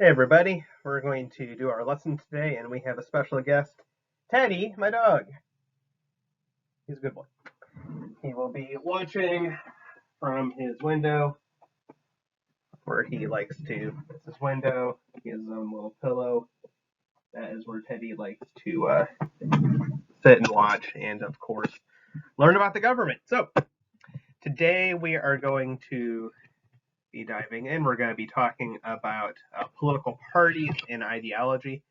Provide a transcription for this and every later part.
Hey everybody, we're going to do our lesson today and we have a special guest, Teddy, my dog. He's a good boy. He will be watching from his window where he likes to, it's his window, he has his own little pillow. That is where Teddy likes to sit and watch and of course learn about the government. So today we are going to be diving in. We're going to be talking about political parties and ideology.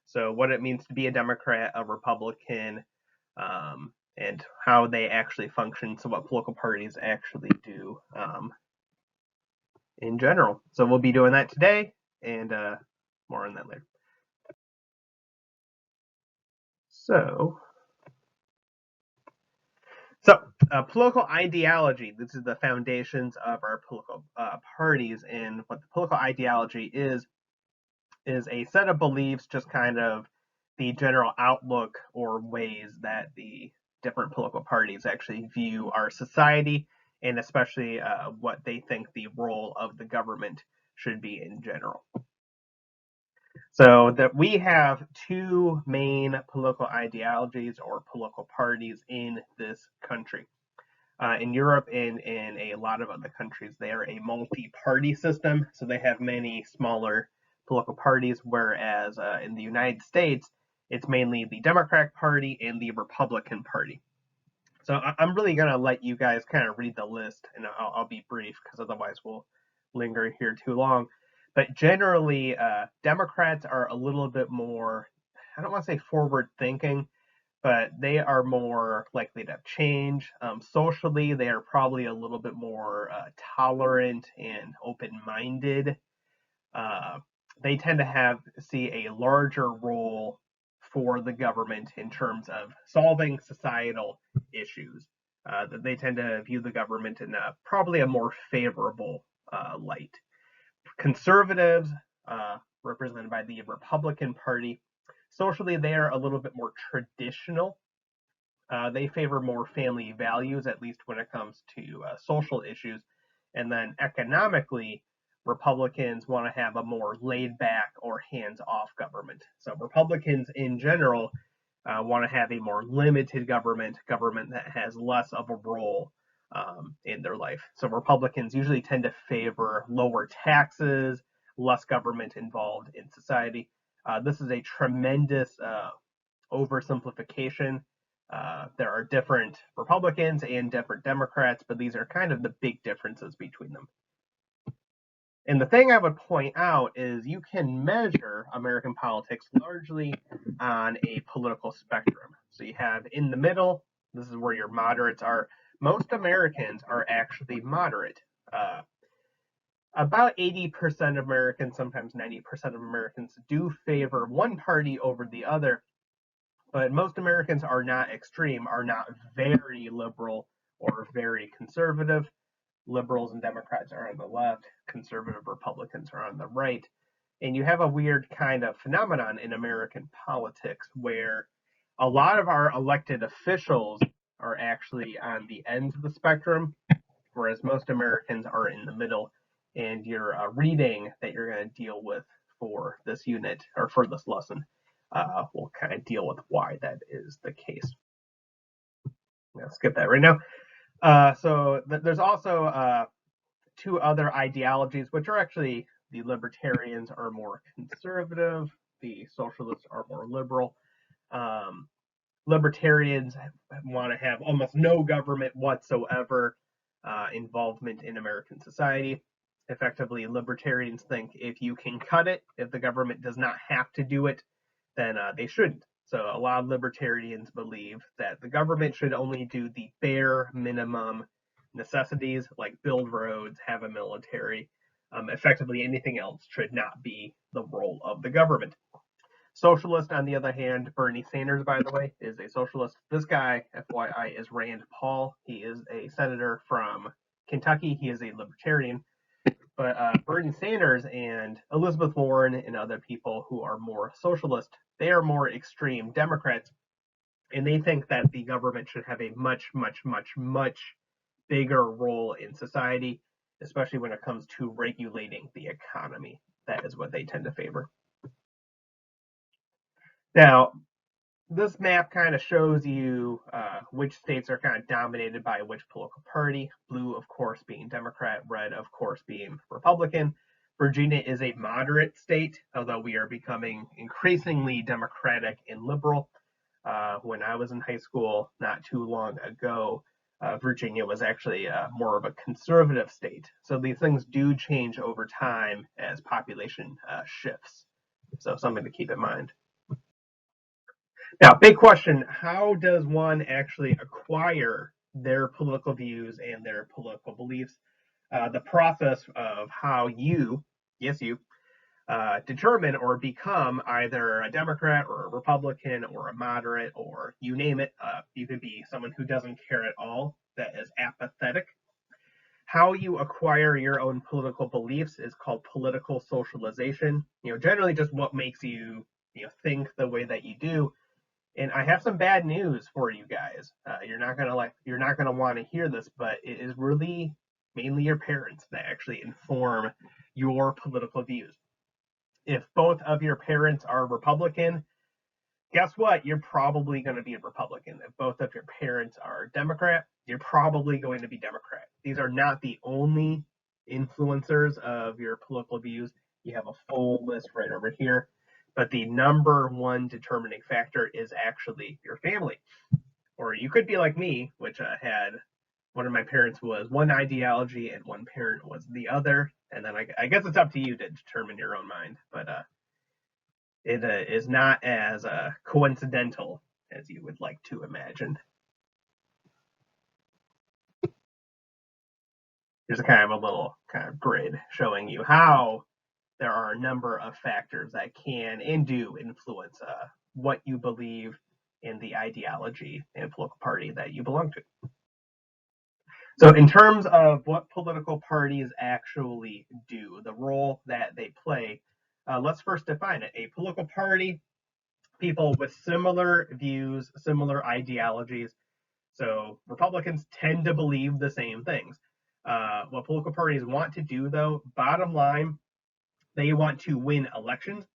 So, what it means to be a Democrat, a Republican, and how they actually function. So, what political parties actually do in general. So, we'll be doing that today, and more on that later. So, political ideology. This is the foundations of our political parties, and what the political ideology is a set of beliefs, just kind of the general outlook or ways that the different political parties actually view our society, and especially what they think the role of the government should be in general. So that we have two main political ideologies or political parties in this country. In Europe and in a lot of other countries, they are a multi-party system, so they have many smaller political parties, whereas in the United States, it's mainly the Democratic Party and the Republican Party. So I'm really going to let you guys kind of read the list, and I'll be brief because otherwise we'll linger here too long. But generally, Democrats are a little bit more, I don't want to say forward thinking, but they are more likely to change. Socially, they are probably a little bit more tolerant and open-minded. Uh, they tend to see a larger role for the government in terms of solving societal issues. They tend to view the government in probably a more favorable light. Conservatives, represented by the Republican Party, socially they are a little bit more traditional. They favor more family values, at least when it comes to social issues. And then economically, Republicans want to have a more laid back or hands off government. So Republicans in general want to have a more limited government that has less of a role in their life. So Republicans usually tend to favor lower taxes, less government involved in society. This is a tremendous oversimplification. There are different Republicans and different Democrats, but these are kind of the big differences between them. And the thing I would point out is you can measure American politics largely on a political spectrum. So you have in the middle, this is where your moderates are. Most Americans are actually moderate. About 80% of Americans, sometimes 90% of Americans, do favor one party over the other, but most Americans are not extreme, are not very liberal or very conservative. Liberals and Democrats are on the left, conservative Republicans are on the right. And you have a weird kind of phenomenon in American politics where a lot of our elected officials are actually on the ends of the spectrum, whereas most Americans are in the middle. And your reading that you're going to deal with for this unit or for this lesson will kind of deal with why that is the case. I'll skip that right now. There's also two other ideologies, which are actually the libertarians are more conservative, the socialists are more liberal. Libertarians want to have almost no government whatsoever involvement in American society. Effectively, libertarians think if you can cut it, if the government does not have to do it, then they shouldn't. So a lot of libertarians believe that the government should only do the bare minimum necessities, like build roads, have a military. Effectively, anything else should not be the role of the government. Socialist, on the other hand, Bernie Sanders, by the way, is a socialist. This guy, FYI, is Rand Paul. He is a senator from Kentucky. He is a libertarian. But Bernie Sanders and Elizabeth Warren and other people who are more socialist, they are more extreme Democrats, and they think that the government should have a much, much, much, much bigger role in society, especially when it comes to regulating the economy. that is what they tend to favor. Now, this map kind of shows you which states are kind of dominated by which political party. Blue, of course, being Democrat, red, of course, being Republican. Virginia is a moderate state, although we are becoming increasingly Democratic and liberal. When I was in high school, not too long ago, Virginia was actually more of a conservative state. So these things do change over time as population shifts. So something to keep in mind. Now, big question, how does one actually acquire their political views and their political beliefs? The process of how you, yes, you, determine or become either a Democrat or a Republican or a moderate or you name it. You could be someone who doesn't care at all, that is apathetic. How you acquire your own political beliefs is called political socialization. Generally just what makes you, think the way that you do. And I have some bad news for you guys. You're not gonna want to hear this, but it is really mainly your parents that actually inform your political views. If both of your parents are Republican, guess what? You're probably going to be a Republican. If both of your parents are Democrat, you're probably going to be Democrat. These are not the only influencers of your political views. You have a full list right over here. But the number one determining factor is actually your family. Or you could be like me, which had one of my parents was one ideology and one parent was the other. And then I guess it's up to you to determine your own mind. But it is not as coincidental as you would like to imagine. There's a kind of a little kind of grid showing you how there are a number of factors that can and do influence what you believe in the ideology and political party that you belong to. So in terms of what political parties actually do, the role that they play, let's first define it. A political party, people with similar views, similar ideologies. So Republicans tend to believe the same things. What political parties want to do, though, bottom line, they want to win elections.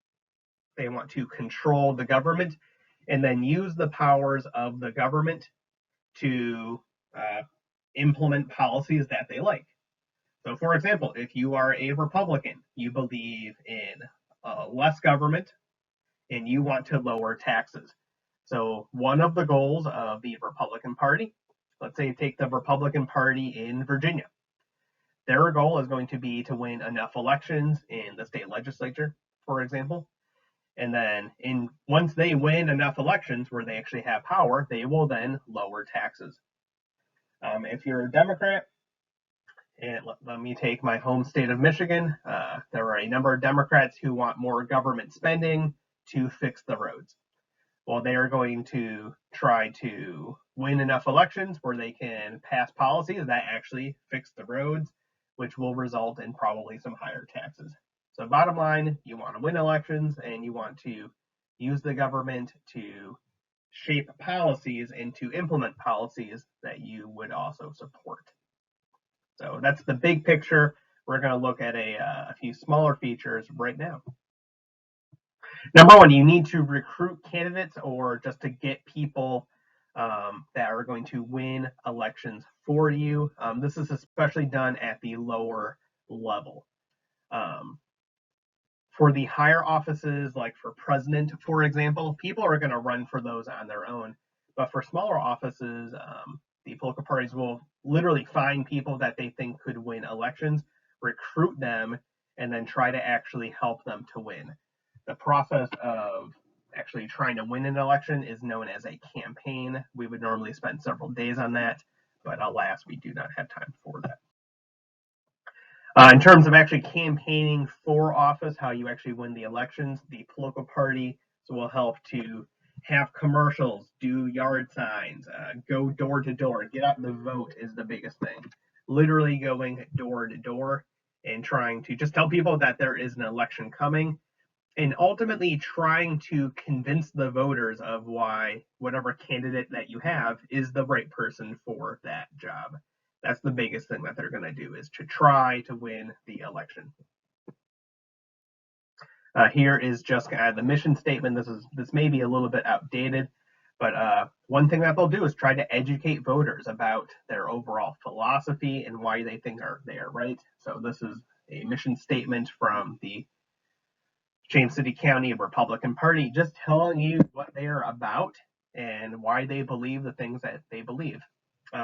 They want to control the government and then use the powers of the government to implement policies that they like. So, for example, if you are a Republican, you believe in less government and you want to lower taxes. So, one of the goals of the Republican Party, let's say take the Republican Party in Virginia, their goal is going to be to win enough elections in the state legislature, for example. And then once they win enough elections where they actually have power, they will then lower taxes. If you're a Democrat, and let me take my home state of Michigan, there are a number of Democrats who want more government spending to fix the roads. Well, they are going to try to win enough elections where they can pass policies that actually fix the roads, which will result in probably some higher taxes. So bottom line, you want to win elections and you want to use the government to shape policies and to implement policies that you would also support. So that's the big picture. We're going to look at a few smaller features right now. Number one, you need to recruit candidates or just to get people that are going to win elections for you. This is especially done at the lower level. For the higher offices, like for president, for example, people are going to run for those on their own. But for smaller offices, the political parties will literally find people that they think could win elections, recruit them, and then try to actually help them to win. The process of actually trying to win an election is known as a campaign. We would normally spend several days on that, but alas, we do not have time for that. In terms of actually campaigning for office, how you actually win the elections, the political party will help to have commercials, do yard signs, go door to door, get out the vote is the biggest thing. Literally going door to door and trying to just tell people that there is an election coming and ultimately trying to convince the voters of why whatever candidate that you have is the right person for that job. That's the biggest thing that they're going to do is to try to win the election. Here is just the mission statement. This may be a little bit outdated, but one thing that they'll do is try to educate voters about their overall philosophy and why they think they are right. So this is a mission statement from the James City County Republican Party, just telling you what they are about and why they believe the things that they believe.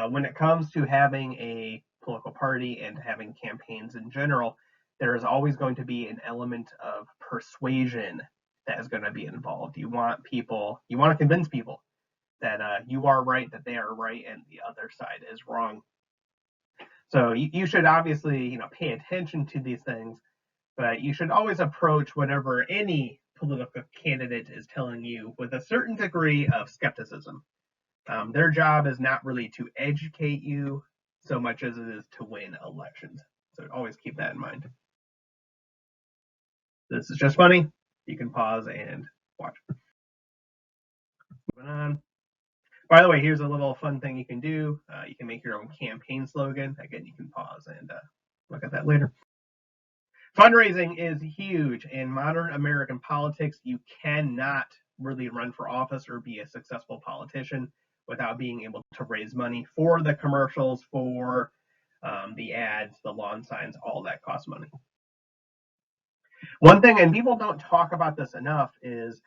When it comes to having a political party and having campaigns in general, there is always going to be an element of persuasion that is going to be involved. You want to convince people that you are right, that they are right, and the other side is wrong. So you should obviously, pay attention to these things, but you should always approach whatever any political candidate is telling you with a certain degree of skepticism. Their job is not really to educate you so much as it is to win elections. So always keep that in mind. This is just funny. You can pause and watch. Moving on. By the way, here's a little fun thing you can do. You can make your own campaign slogan. Again, you can pause and look at that later. Fundraising is huge. In modern American politics, you cannot really run for office or be a successful politician without being able to raise money for the commercials, for the ads, the lawn signs, all that costs money. One thing, and people don't talk about this enough, is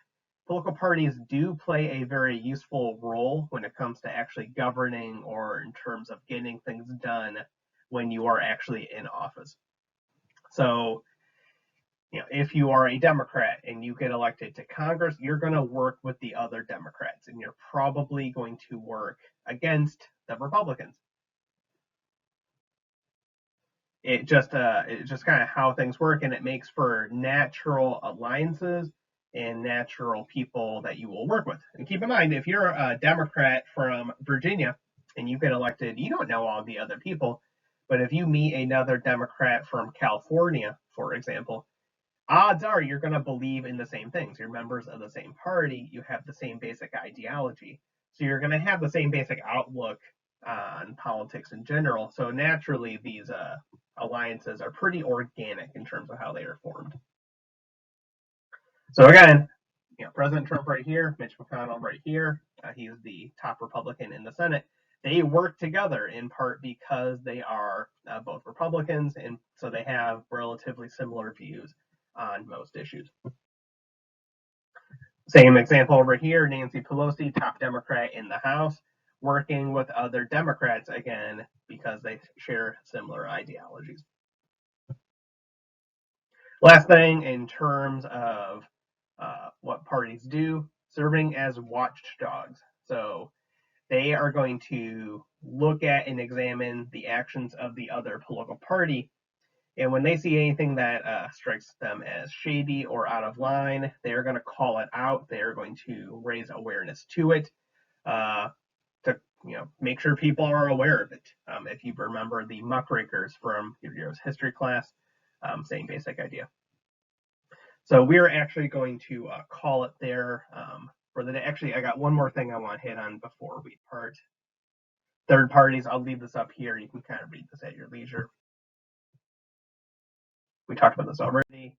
political parties do play a very useful role when it comes to actually governing or in terms of getting things done when you are actually in office. So, if you are a Democrat and you get elected to Congress, you're going to work with the other Democrats, and you're probably going to work against the Republicans. It's just kind of how things work, and it makes for natural alliances and natural people that you will work with. And keep in mind, if you're a Democrat from Virginia and you get elected, you don't know all the other people. But if you meet another Democrat from California, for example, odds are you're going to believe in the same things. You're members of the same party. You have the same basic ideology. So you're going to have the same basic outlook on politics in general. So naturally, these alliances are pretty organic in terms of how they are formed. So again, President Trump right here, Mitch McConnell right here. He's the top Republican in the Senate. They work together in part because they are both Republicans, and so they have relatively similar views on most issues. Same example over here, Nancy Pelosi, top Democrat in the House, working with other Democrats, again, because they share similar ideologies. Last thing, in terms of what parties do, serving as watchdogs. So they are going to look at and examine the actions of the other political party. And when they see anything that strikes them as shady or out of line, they're going to call it out. They're going to raise awareness to it to make sure people are aware of it. If you remember the muckrakers from your history class, same basic idea. So we're actually going to call it there for the day. Actually, I got one more thing I want to hit on before we part. Third parties, I'll leave this up here. You can kind of read this at your leisure. We talked about this already.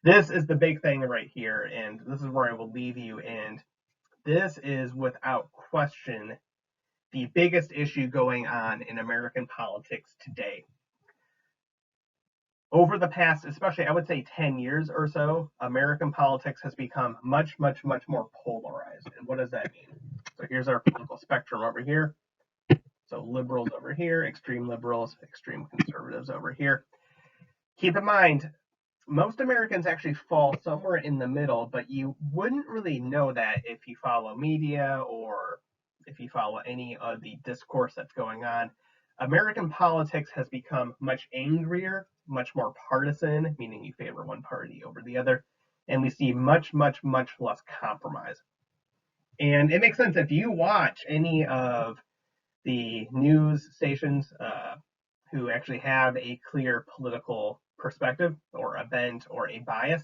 This is the big thing right here, and this is where I will leave you. And this is without question the biggest issue going on in American politics today. Over the past, especially I would say 10 years or so, American politics has become much, much, much more polarized. And what does that mean? So here's our political spectrum over here. So liberals over here, extreme liberals, extreme conservatives over here. Keep in mind, most Americans actually fall somewhere in the middle, but you wouldn't really know that if you follow media or if you follow any of the discourse that's going on. American politics has become much angrier, much more partisan, meaning you favor one party over the other, and we see much, much, much less compromise. And it makes sense if you watch any of the news stations who actually have a clear political perspective or a bent or a bias,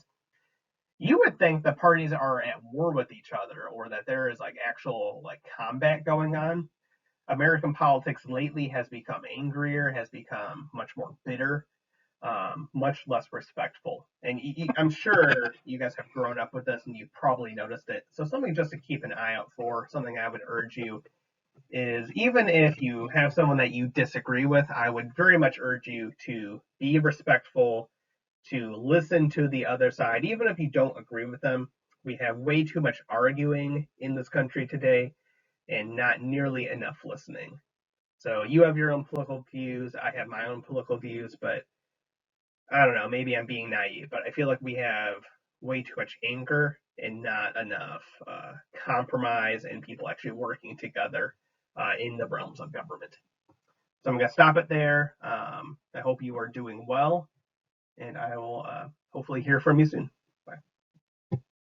you would think the parties are at war with each other or that there is actual combat going on. American politics lately has become angrier, has become much more bitter. much less respectful. And I'm sure you guys have grown up with this and you've probably noticed it. So something just to keep an eye out for, something I would urge you is, even if you have someone that you disagree with, I would very much urge you to be respectful, to listen to the other side, even if you don't agree with them. We have way too much arguing in this country today and not nearly enough listening. So you have your own political views, I have my own political views, but I don't know, maybe I'm being naive, but I feel like we have way too much anger and not enough compromise and people actually working together in the realms of government. So I'm going to stop it there. I hope you are doing well, and I will hopefully hear from you soon.